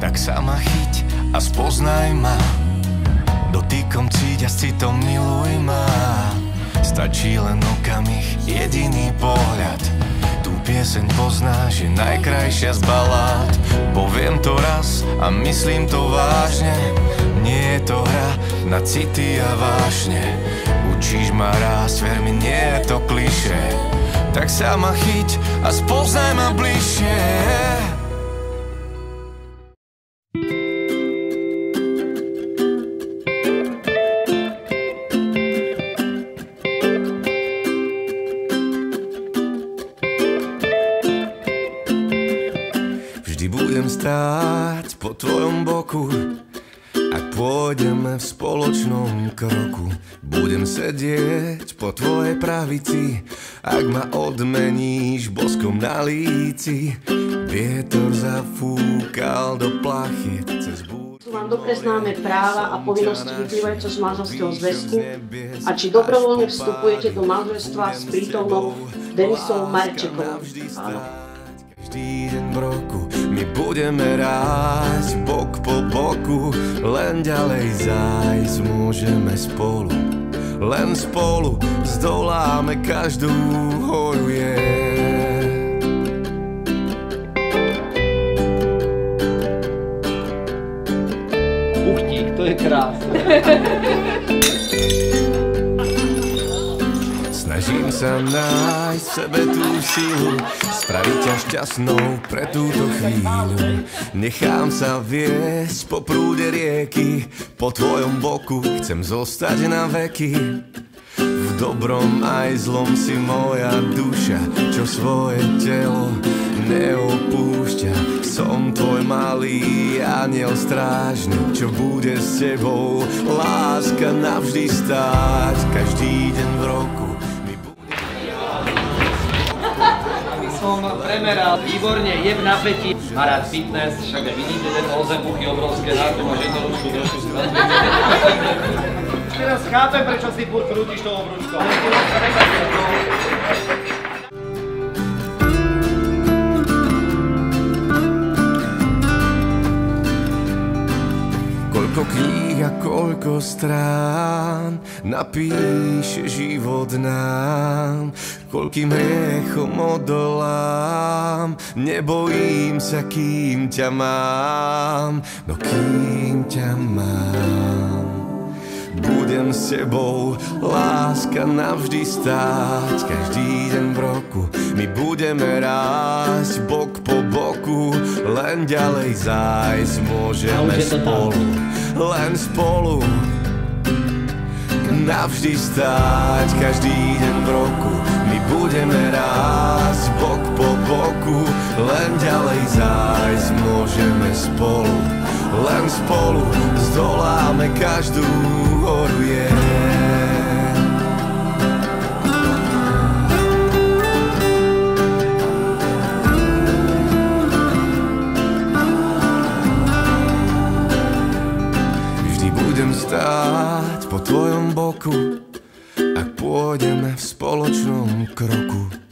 Tak sa ma chyť a spoznaj ma, dotykom cíť a s citom miluj ma. Stačí len okamih, jediný pohľad, tú pieseň poznáš, je najkrajšia z balád. Poviem to raz a myslím to vážne, nie je to hra na city a vášne. Učíš ma rásť, ver mi, nie je to klišé. Tak sa ma chyť a spoznaj ma bližšie. Vždy budem stáť po tvojom boku, ak pôjdeme v spoločnom kroku. Budem sedieť po tvojej pravici, ak ma odmeníš boskom na líci. Vietor zafúkal do plachiet cez búrky. Sú vám dobre známe práva a povinnosti vyplývajúce z manželského zväzku a či dobrovoľne vstupujete do manželstva s prítomnou Denisou Marčekovou? Áno. Každý deň v roku my budeme rásť bok po boku, len ďalej zájsť môžeme spolu. Len spolu zdoláme každú horu, Uchtík, to je krásne. Snažím sa nájsť v sebe tú sílu, spraviť ťa šťastnou pre túto chvíľu. Nechám sa viesť po prúde rieky, po tvojom boku chcem zostať na veky. V dobrom aj zlom si moja duša, čo svoje telo neopúšťa. Som tvoj malý aniel strážny, čo bude s tebou láska navždy stáť. Každý deň v roku Som premeral, výborne, je v napätí. Má rád fitness, však vidíte ten ozebuchy obrovské na tom a že to ručku trošku zvedli. Teraz chápem, prečo si furt krútiš tou obručkou. Koľko kníh a koľko strán napíše život nám, koľkým hriechom odolám, nebojím sa, kým ťa mám, no kým ťa mám. Budem s tebou, láska navždy stáť, každý deň v roku my budeme rásť bok po boku, len ďalej zájsť môžeme spolu, len spolu navždy stáť, každý deň v roku my budeme rásť bok po boku, len ďalej zájsť môžeme spolu, len spolu zdoláme každú horu, Vždy budem stáť po tvojom boku, ak pôjdeme v spoločnom kroku.